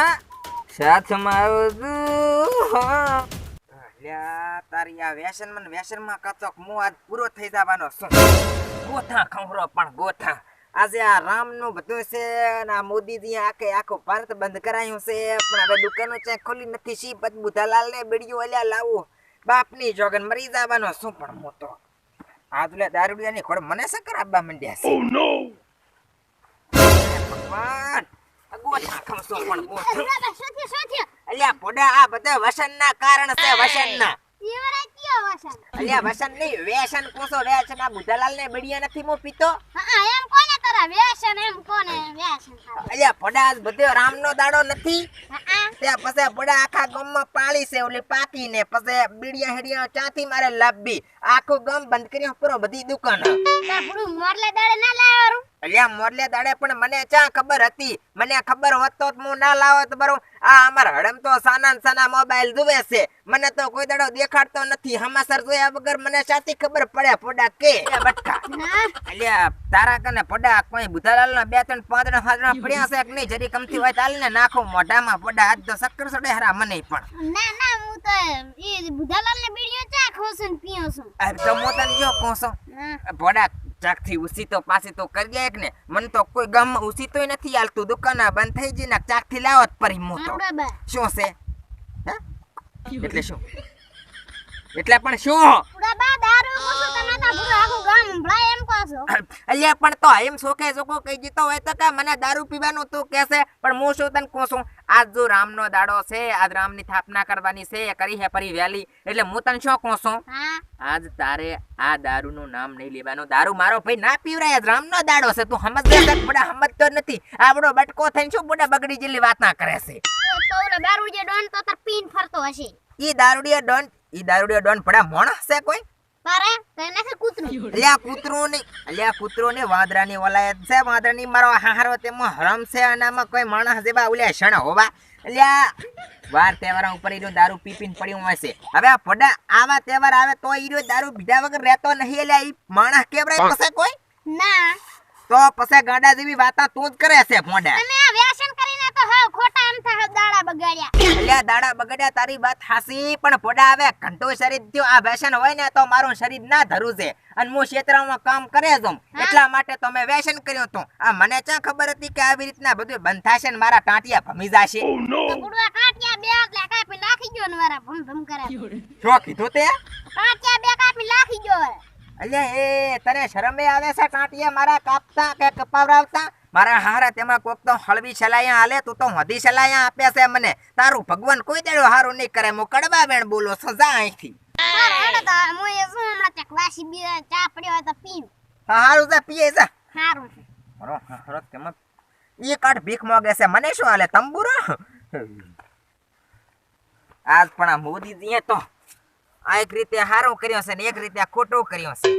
હા સાથમાં આવું તારી આ વ્યસનમાં કચોક હું આજ પૂરો થઈ જવાનો છું. ગોથા ખવરો પણ ગોથા. આજે આ રામનું બધું છે ને આ મોદીજી આખું ભારત બંધ કરાયું છે, પણ હવે દુકાનો ચાય ખોલી નથી. સી બુધાલાલ ને બીડીઓ અલ્યા લાવું બાપની જોગન મરી જવાનો શું. પણ હું તો આદલે દારૂડિયાની ખોડ મને સકર આપવા માંડ્યા છે. ઓ નો ભગવાન ગોથા ખમસો પણ ગોથા. અલ્યા પોડા આ બધા વસનના કારણ છે. વસનના અલ્યા વસન નહીં વ્યસન કોસો વ્યસન. આ બુધાલાલ ને બીડીયા નથી મો પીતો. એમ કોને તારા વ્યસન એમ કોને વ્યસન. અલ્યા પોડા બધો રામનો દાડો નથી. ત્યાં પછી પોડા આખા ગામમાં પાળી છે ઓલી પાકીને પછી બીડીયા હેડિયા ચાથી મારે લાભી આખું ગામ બંધ કર્યો પૂરો બધી દુકાન. તા પૂરું મોરલે દાડે ના લાવવાનું. અલ્યા મોરલે દાડે પણ મને ચા ખબર હતી. મને ખબર હોત તો હું ના લાવત બરો. આ અમાર હડમ તો સાના મોબાઈલ જુએ છે. મને તો કોઈ દાડો દેખાડતો નથી. હમાસર જોયા વગર મને સાચી ખબર પડે પોડા કે બટકા. અલ્યા તારા કને પોડા કોઈ બુધાલાલ ના 2-3 5 પડ્યા છે કે નહીં જરી કમથી હોય તાલ ને નાખો મોઢામાં પોડા. આજ તો શક્કર સડે હરા મને પણ ના હું તો ઈ બુધાલાલ ને બીડીઓ ચા ખોસન પીયો છું. આ તો મોતન જો કોસો પોડા ચાકથી ઉસી તો પાછી તો કરી ગયા ને. મને તો કોઈ ગામમાં ઉસી તોય નથી આલતું. દુકાન બંધ થઈ જઈ ને ચાકથી લાવત પરી મોતો શું છે એટલે શું એટલે પણ શું બા દારૂ કોસો તમે તો પૂરું આખું ગામ ભળાય એમ કોસો. અલ્યા પણ તો એમ સોકે સોકો કહી દીતો હોય તો કે મને દારૂ પીવાનું તું કહેશે. પણ હું શું તને કહું છું આજ જો રામનો દાડો છે, આજ રામની સ્થાપના કરવાની છે કરી હે પરી વેલી. એટલે હું તને શું કહું છું આજ તારે આ દારૂનું નામ નહીં લેવાનું. દારૂ મારો ભાઈ ના પીવરાય. આજ રામનો દાડો છે. તું સમજ બડા સમજતો નથી. આવડો બટકો થઈને શું બડા બગડી જેટલી વાત ના કરે છે. તો ઓલો દારૂડિયો ડોન તો તાર પીન ફરતો હશે. ઈ દારૂડિયો ડોન પડા મોણસ છે કોઈ તારે તને કે કૂતરું. અલ્યા કૂતરો ને વાંદરાની ઓલાયત છે. વાંદરાની મારો હારો તેમાં હરમ છે. આનામાં કોઈ માણસ જેવા ઉલ્યા શણ હોવા. અલ્યા વાર તહેવાર ઉપર ઈરો દારૂ પીપીને પડ્યું હોય છે. હવે આ પડા આવા તહેવાર આવે તો ઈરો દારૂ પીધા વગર રહેતો નહીં. અલ્યા ઈ માણસ કેવરાય પસે કોઈ ના તો પસે ગાડા જેવી વાતા તું જ કરે છે ફોડા. તમે આ વ્યસન કરીને તો હાવ ખોટા એમ થા દાડા બગાડ્યા. અલ્યા દાડા બગડ્યા તારી વાત હાસી. પણ પોડા આવે ઘંટો શરીર થયો. આ વ્યસન હોય ને તો મારું શરીર ના ધરું છે અને હું ક્ષેત્રમાં કામ કરે છું એટલા માટે તો મેં વ્યસન કર્યું હતું. આ મને ક્યાં ખબર હતી કે આવી રીતના બધું બંધ થશે ને મારા ટાંટિયા ભમી જશે. બુડવા કાટિયા બે એટલે કાપી નાખી ગયો ને મારા ભમ કરે. શું કીધું તે? કાટિયા બે કાપી નાખી ગયો. અલ્યા એ તને શરમે આવે છે ટાંટિયા મારા કાપતા કે કપાવરાવતા? મારા હારા તેમાં કોક તો હળવી સલાયા હાલે. તું તો વધી સલાયા આપે છે મને. તારું ભગવાન કોઈ દેડો હારું નહીં કરે. હું કડવા બેન બોલો સજા અહીંથી. હારું તો હું એ શું હમણાં ચકવાસી બી ચા પડ્યો હોય તો પીવું. હારું જા પીએ જા. હારું છે. હારો કેમ ઈ કાઢ ભીખ માંગે છે. મને શું હાલે તંબુરો? આજ પણ આ મોદીજીએ તો આ એક રીતે હારું કર્યો છે ને એક રીતે ખોટું કર્યો છે.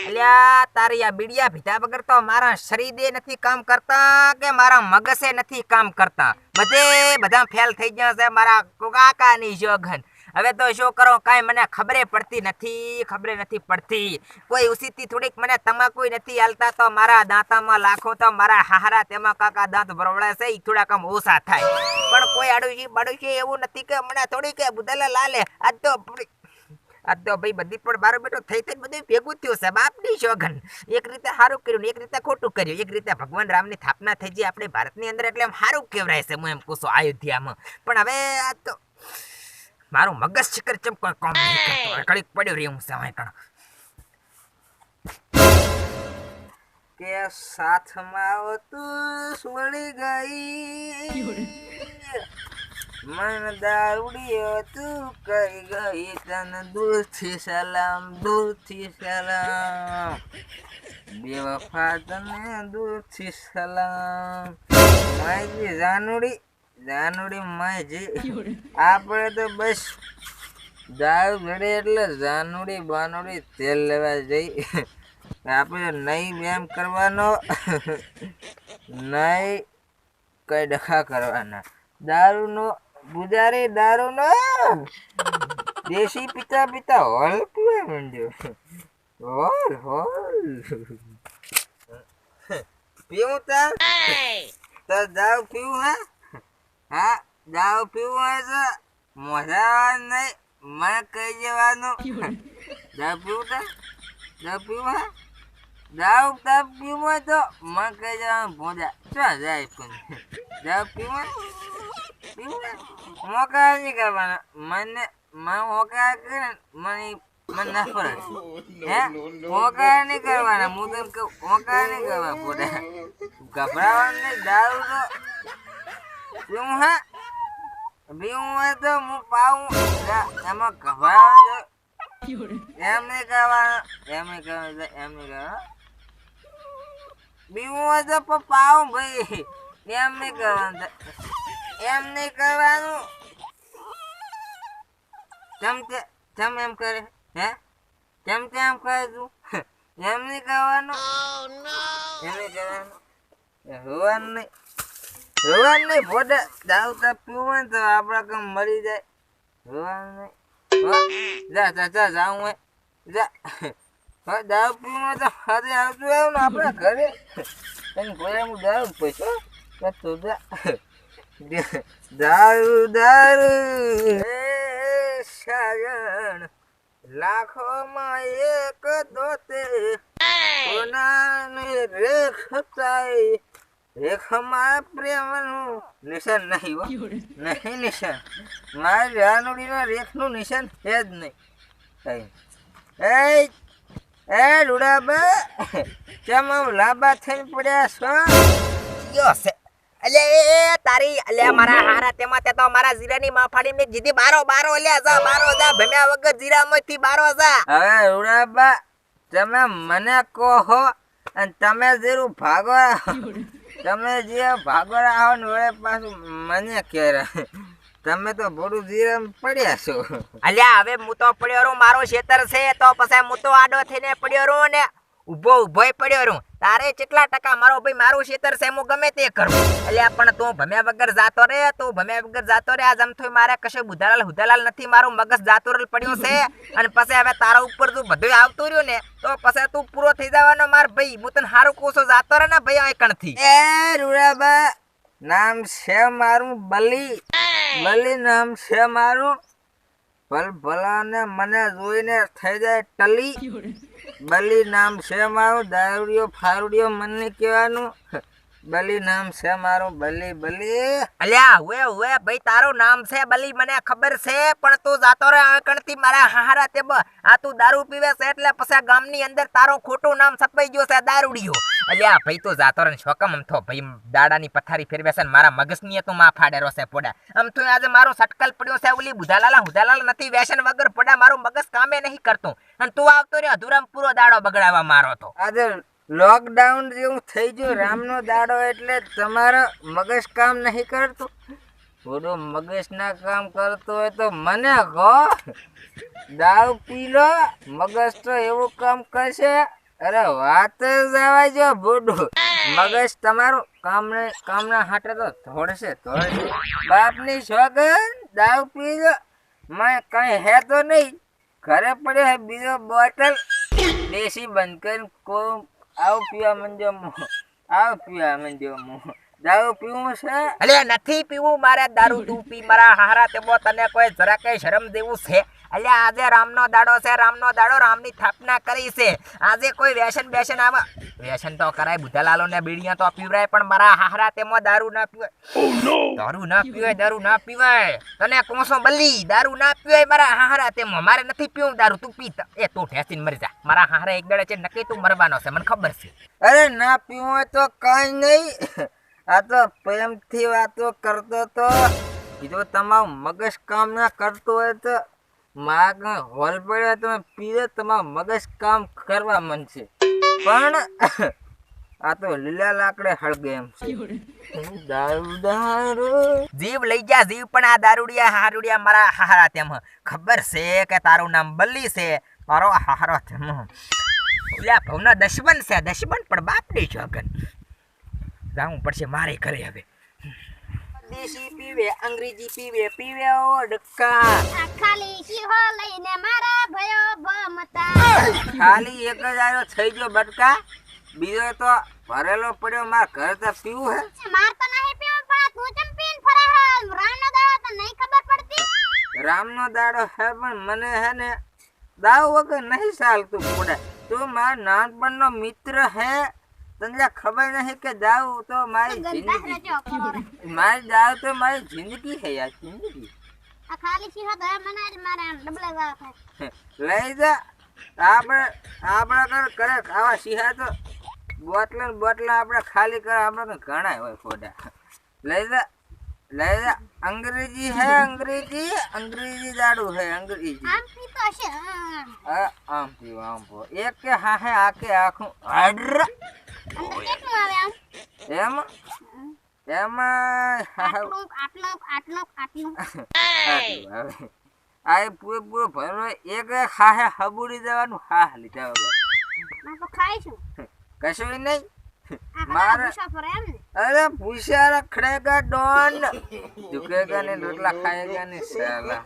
અલ્યા તારી આ બીડિયા ભીધા વગર તો મારા શરીરે નથી કામ કરતા કે મારા મગસે નથી કામ કરતા. બધા ફેલ થઈ ગયા છે મારા કાકાની જોગન. હવે તો શું કરો કાંઈ મને ખબરે નથી પડતી. કોઈ ઉસીથી થોડીક મને તમાકુ નથી હાલતા તો મારા દાંતામાં લાખો તો મારા હારા તેમાં કાકા દાંત ભરવડે છે. ઈ થોડા કામ ઓછા થાય. પણ કોઈ આડુશી એવું નથી કે મને થોડી કે બુધાલા લાલે. આજ તો ભાઈ બધી પણ બારો બેઠો થઈ બધું ભેગું થયું છે બાપની શોગન. એક રીતે સારું કર્યું ને એક રીતે ખોટું કર્યું. એક રીતે ભગવાન રામની સ્થાપના થઈ ગઈ આપણે ભારતની અંદર એટલે એમ સારું કહેવાય છે. હું એમ કહું છું અયોધ્યામાં. પણ હવે આ તો મારું મગજ શિખર ચમ કોઈ કામ નહીં કરતો. કડીક પડ્યો રહ્યું છે અહીં કણ કે સાથમાં તું સુળી ગઈ મન દારૂડિયો તું કઈ ગઈ તને દૂરથી સલામ બેવફા તને દૂરથી સલામ. માયજી જાનુડી માયજી આપણે તો બસ દારૂ ભરે એટલે જાનુડી બાનુડી તેલ લેવા જઈ. આપણે નહીં એમ કરવાનો નહીં કઈ ડખા કરવાના. દારૂનો ગુજારી દારૂનો દેશી પિતા હોલ પીવા માંડ્યો. હોલ પીવું તો જાવ પીવું. હા દારૂ પીવું હોય તો મોઢા નહીં મને કહી દેવાનું દારૂ પીવું તા દારૂ પીવું હે દારૂ પીવું હોય તો મને કહી દેવાનું ભોંડા ચા જાય પણ દારૂ પીવું મોકા નહીં કરવાના મને મોકા કરે મને ના ફરક હે મોકા નહીં કરવાના હું તને કહું મોકા નહીં કરવા ભોંડા ગભરાવાનું નહીં દારૂ તો પીવું હે પીવું હોય તો હું પાઉં એમાં ગભરાવાનું એમ નહીં કરવાનું એમ નહીં કરવાનું પીવું હોય તો પાઉં ભાઈ એમ નહીં કરવાનું એમ નહીં કરવાનું ચમ એમ કરે હે કેમ એમ કરે તું એમ નહીં કરવાનું એમ નહીં કરવાનું હોવાનું નહીં રોવાનું નહીં ભોડા દારૂ તા પીવું હોય ને તો આપણા કામ મરી જાય રોવાનું નહીં જા જા જા જાઉં હોય જા હા દારૂ પીવું હોય તો હાથે આવતું આવ્યું ને આપણા ઘરે તને ઘરે હું દારૂ પૈસો તો જા દારૂ દારૂ સાયણ લાખોમાં એક દોતે કોનાને રેખ થાય રેખમાં પ્રેમનું નિશાન નહીં હો નહીં નિશાન મારી રાનુડીના રેખનું નિશાન છે જ નહીં એ રૂડાબા કેમ આમ લાંબા થઈને પડ્યા છો યો છે અલે એ તારી અલે મારા હારા તેમાં તે તો મારા જીરાની માફાડી મે જીધી બારો બારો લે જા બારો જા ભમ્યા વગર જીરામાંથી બારો જા હવે રૂડાબા તમે મને કહો અને તમે જેરું ભાગો તમે જે ભાગો આવો ને વળે પાછું મને કે તમે તો બોડું જીરામ પડ્યા છો અલ્યા હવે હું તો પડ્યો રહું મારો ખેતર છે તો પછી હું તો આડો થઈને પડ્યો રહું ને ઊભોય પડ્યો રહું તારે કેટલા ટકા મારો ભાઈ મારું ખેતર છે હું ગમે તે કરું અલ્યા પણ તું ભમ્યા વગર જાતો રે આજ આમ થોય મારે કશે હુદાલાલ નથી મારું મગજ જાતુરલ પડ્યું છે અને પછી હવે તારા ઉપર તું બધું આવતું રહ્યું ને તો પછી તું પૂરો થઈ જવાનો માર ભાઈ હું તને હારું કોસો જાતો રે ને ભાઈ આ કણથી એ રૂડાબા નામ છે મારું બલી નામ છે મારું ભલાને મને જોઈને થઈ જાય ટલી બલી નામ છે મારું દારૂડિયો ફારૂડિયો મને કહેવાનું બલી નામ છે મારું બલી અલ્યા હુએ ભાઈ તારું નામ છે બલી મને ખબર છે પણ તું જાતો રે આંકણથી મારા હારા તે આ તું દારૂ પીવે છે એટલે પછી ગામની અંદર તારું ખોટું નામ છપાઈ ગયું છે દારૂડિયો અલ્યા ભાઈ તું જાતો રે શોકમ આમ થો ભાઈ દાડાની પથારી ફેરવે છે ને મારા મગજની તું માં ફાડેરો છે પોડા આમ તું આજે મારો સટકલ પડ્યો છે ઓલી હુદાલાલ નથી વ્યસન વગર પોડા મારું મગજ કામે નહીં કરતું અને તું આવતો રે અધૂરામ પૂરો દાડો બગડાવા મારો તો આજે લોકડાઉન જેવું થઈ ગયું રામનો દાડો એટલે તમારો મગજ કામ નહીં કરતું થોડું મગજ ના કામ કરતો હોય તો મને કહો દારૂ પી લો મગજ તો એવું કામ કરશે અરે વાત જ જવા જો બુડું મગજ તમારું કામના હાટે તો ધોડશે બાપની સોગન દારૂ પી લો મેં કઈ હે તો નહીં ઘરે પડ્યો હે બીજો બોટલ દેશી બંધ કરીને આવ પીવા મંડ્યો દારૂ પીવું છે અલે નથી પીવું મારે દારૂ તું પી મારા હારા તેબો તને કોઈ જરા કઈ શરમ દેવું છે અલે આજે રામનો દાડો છે રામની સ્થાપના કરી છે આજે કોઈ વ્યસન આવે વ્યસન તો કરાય બુધાલાલો ને બીડિયા તો પીવરાય પણ મારા હારા તેમાં દારૂ ના પીવાય તને કોસો બલ્લી દારૂ ના પીવાય મારા હારા તેમાં મારે નથી પીવું દારૂ તું પી એ તું ઠેસીને મરી જા મારા હારા એક દડે છે નક્કી તું મરવાનો છે મને ખબર છે અરે ના પીવું હોય તો કઈ નહીં આ તો પ્રેમથી વાતો કરતો તો કીધું તમારું મગજ કામ ના કરતું હોય તો મારા હોલ પડ્યો તમે પીવે તમારું મગજ કામ કરવા મન છે પણ આ તો લીલા લાકડે હળગે એમ છે દારૂ જીવ લઈ જા જીવ પણ આ દારૂડિયા હારુડિયા મારા હારા તેમ ખબર છે કે તારું નામ બલ્લી છે મારો હારો તેમ ઓલા ભવના દશમન છે પણ બાપડી છોકન જાવું પડશે મારે ઘરે હવે દેશી પીવે અંગ્રેજી પીવે ઓડકા ખાલી શીહો લઈને મારા ભયો ભમતા ખાલી એક જ આયો થઈ ગયો બટકા બીજો તો ભરેલો પડ્યો માર ઘર તો પીવું હે માર તો નહીં પીવું પણ તું કેમ પીન ફરે રામનો દાડો તો નહીં ખબર પડતી. રામનો દાડો હે પણ મને હે ને દાવ વગર નહીં ચાલતું પોડા. તું મારો નાનપણનો મિત્ર હે, તને ખબર નહીં કે દાવ તો મારી ગંદા જિંદગી, રજો કરો રે. મારી દાવ તો મારી જિંદગી છે યાર, જિંદગી. આ ખાલી શીખો તો મને જ મારે આમ ડબલે જાવ થાય. લઈ જા. આપણે કરે ખાવા સિહા તો બોટલ આપણે ખાલી કરે, આપણે તો ઘણા હોય ફોડા. લઈ જા. અંગ્રેજી હે, અંગ્રેજી દાડુ હે, અંગ્રેજી. આમ પીતો હશે. આમ પીવો. એક કે હા હે આખે આખું હાડર. અંદર કેટલું આવે આમ? એમાં આટલું. આ પૂરો ભરો એક હા હે હબુડી દેવાનું હા લીધા વગર ના તો ખાઈશું. કશું નહીં. આખા મારે ભૂસા પર એમ ને. અરે ભૂસા રખડેગા ડોન, ઝુકેગા ને રોટલા ખાएगा ને સાલા.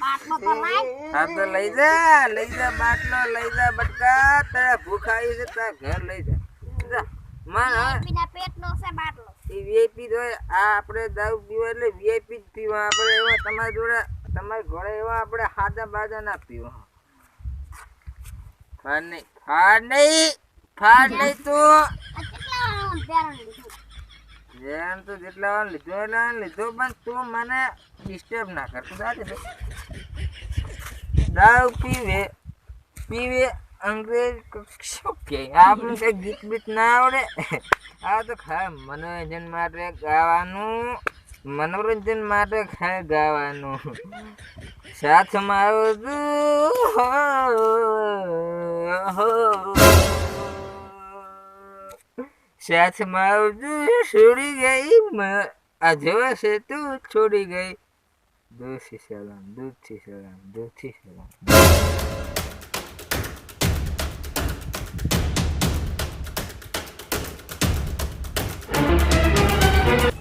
બાટલો તો લાય. હા તો લઈ જા બાટલો, લઈ જા બટકા. તારે ભૂખ આવી છે તારા ઘર લઈ જા. મન પીના પેટનો છે બાટલો. એ વીઆઈપી તો આ આપણે દારૂ પીવા એટલે વીઆઈપી જ પીવા. આપણે એવા તમારી જોડે તમારી ઘરે એવા આપણે હાદા બાદા ના પીવા. ફાડ નહીં તું. આ કેટલા પેરણ લીધું? જેમ તું જેટલા વાર લીધું એટલા લીધું, પણ તું મને ડિસ્ટર્બ ના કર. તું સાથે દારૂ પીવે અંગ્રેજ શું કે આપણું કઈ ગીત બીત ના આવડે. આ તો ખાય મનોરંજન માટે ગાવાનું, સાથમાં આવતું છોડી ગઈ આ જોવા છે તું છોડી ગઈ. દૂધથી સલામ.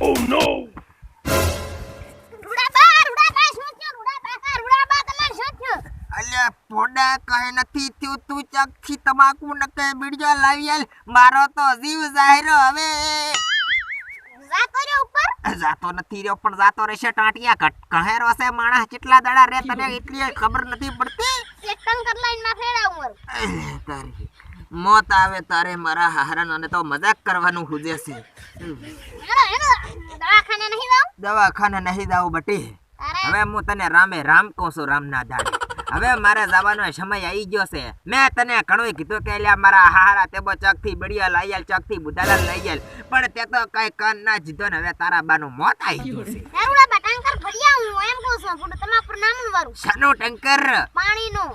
Oh no! રૂડાબા શું થયું? રૂડાબા તમે શું થયું? અલ્યા પોડા કહે નથી થયું. તું ચકથી તમાકુ નકે બીડજો લાવી આલ. મારો તો જીવ જાહેરો હવે. જાતો રે ઉપર. જાતો નથી રહ્યો પણ જાતો રહેશે. ટાંટિયા કહેરો છે માણસ કેટલા દાડા રે તને એટલી ખબર નથી પડતી. એક ટંકર લાઈન માં ફેરાવું તારી મોત આવે તારે મારા હારણ, અને તો મજાક કરવાનું હુજે છે. દવાખાને નહીં જાવ? દવાખાને નહીં જાવું બટી. હવે હું તને રામ કહું છું, રામના દાડે. હવે મારે જવાનો સમય આવી ગયો છે. મેં તને ઘણું કીધું કે લ્યા મારા હારા તેબો ચકથી બળિયા લઈ આલ, ચકથી બુધાલા લઈ આલ, પણ તે તો કઈ કાન ના જીધો ને. હવે તારા બાનું મોત આવી ગયું છે. રૂડાબા ટંકર ભર્યા હું એમ કહું છું. પણ તમાર પર નામનું વારું શાનું ટંકર? પાણીનું.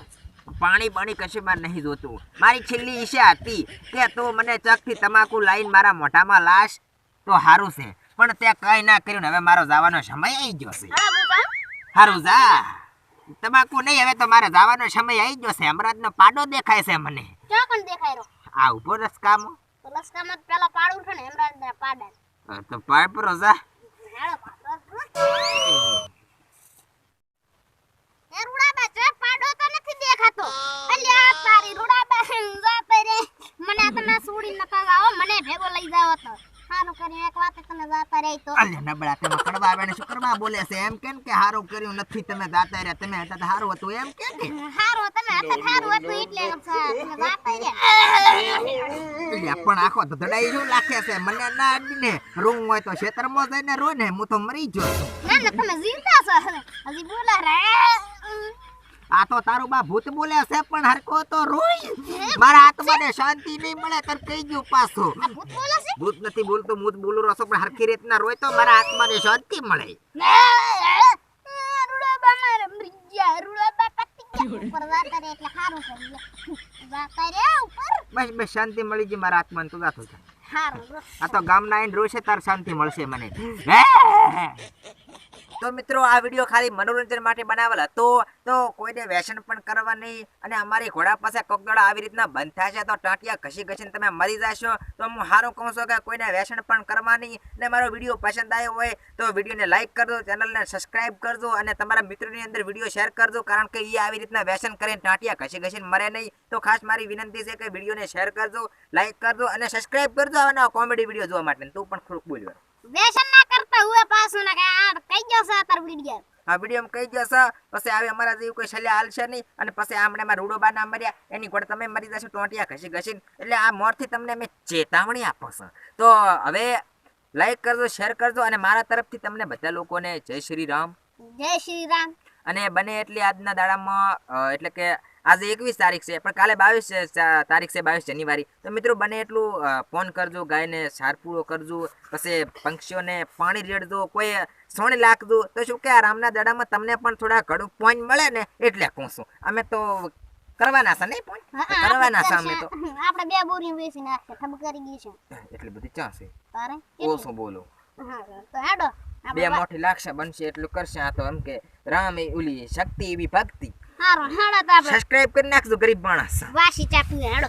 પાણી કશું માં નહીં જોતું. મારી છેલ્લી ઈચ્છા હતી કે તું મને ચકથી તમાકુ લાઈન મારા મોઢામાં લાશ તો હારું છે, પણ તે કઈ ના કર્યું ને. હવે મારો જવાનો સમય આવી ગયો છે. હારું જા. તમાકુ નહીં, હવે તો મારે જવાનો સમય આવી ગયો છે. હમણાં પાડો દેખાય છે મને. ક્યાં કોણ દેખાય રહ્યો? આ ઉભો રસકામાં. તો લસકામાં પેલા પાડું છે ને એમરા પાડા. તો પાડ પર જા. હેડો પાડો. એ રૂડાબા જો પાડો તો નથી દેખાતો. અલ્યા તારી રૂડાબા જા પરે. મને તમે સુડી નકા આવો, મને ભેગો લઈ જાવ તો હારું કરી. એક વાત તમે જાતા રહી તો અલ્યા નબળા તમે કડવા આવે ને શું કરવા બોલે છે? એમ કેમ કે હારું કર્યું નથી તમે જાતા રહ્યા. તમે હતા તો હારું હતું એમ કે હારું તમે હતા હારું હતું એટલે તમે જાતા રહ્યા. પણ આખો ધડાઈ શું લાગે છે મને ના અડીને. રૂમ હોય તો ખેતરમાં જઈને રોય ને, હું તો મરી ગયો છું. ના ના તમે જીવતા છો હજી બોલા રે. આ તો તારું બા ભૂત બોલે છે પણ હરકો તો રોય. મારા આત્માને શાંતિ નહીં મળે તર કહી ગયો પાછો. ભૂત બોલે છે? ભૂત નથી બોલતો, હું જ બોલું રસો, પણ હરખી રીતના રોય તો મારા આત્માને શાંતિ મળે. રૂડાબા મારે મરી ગયા. રૂડાબા પતી ગયા. ઉપર જાતા રે એટલે હારું કરી. જાતા રે ઉપર. બસ શાંતિ મળી ગઈ મારા આત્માને. તું જાતો જા. હારું. આ તો ગામના આઈને રોશે તાર શાંતિ મળશે મને. તો મિત્રો આ વિડીયો ખાલી મનોરંજન માટે બનાવેલ હતો. તો કોઈને વ્યસન પણ કરવા નહીં. અને અમારી ઘોડા પાસે કોક દોડા આવી રીતના બંધ થશે તો ટાંટિયા ઘસીને તમે મરી જશો. તો હું સારું કહું છું કે કોઈને વ્યસન પણ કરવા નહીં. અને મારો વિડીયો પસંદ આવ્યો હોય તો વિડીયોને લાઈક કરજો, ચેનલને સબસ્ક્રાઈબ કરજો, અને તમારા મિત્રોની અંદર વિડીયો શેર કરજો. કારણ કે એ આવી રીતના વ્યસન કરીને ટાંટિયા ઘસીને મરે નહીં. તો ખાસ મારી વિનંતી છે કે વિડીયોને શેર કરજો, લાઈક કરજો અને સબસ્ક્રાઈબ કરજો આવા કોમેડી વિડીયો જોવા માટે. તું પણ થોડુંક બોલ્યો. વ્યસન ના કરતા. તો હુએ પાછું ના કે આ કઈ ગયો છે તાર વિડિયો આ વિડીયો કહી જશે પછી આવે અમારા જેવું કોઈ છેલ્લે હાલશે નહીં અને પછી આમણે માં રૂડો બા ના મર્યા એની કોડ તમે મરી જશો ટોટિયા ઘસી ઘસીને એટલે આ મોરથી તમને અમે ચેતવણી આપો છો તો હવે લાઈક કરજો શેર કરજો અને મારા તરફથી તમને બધા લોકોને જય શ્રી રામ જય શ્રી રામ અને બને એટલી આજના દાડામાં એટલે કે આજે 21 તારીખ છે પણ કાલે 22 તારીખ છે 22 જાન્યુઆરી તો મિત્રો બને એટલું ફોન કરજો ગાયને સાર પૂરો કરજો પછી પંક્ષીઓને પાણી રેડજો કોઈ સોણી લાખજો તો શું કે આ રામના દાડામાં તમને પણ થોડા ઘણું પોઈન્ટ મળે ને એટલે કહું છું અમે તો કરવાના છે નહીં પોઈન્ટ કરવાના છે અમે તો આપણે બે બોરી બેસી નાખશે ઠબ કરી ગઈ છે એટલી બધી ચાશે તારે ઓછું બોલો હા તો હેડો બે મોટી લાગશે બનશે એટલું કરશે આ તો એમ કે રામ એ ઓલી શક્તિ એવી ભક્તિ હારો હેડો તો આપણે સબસ્ક્રાઇબ કરી નાખજો ગરીબ માણસ વાસી ચાપી હેડો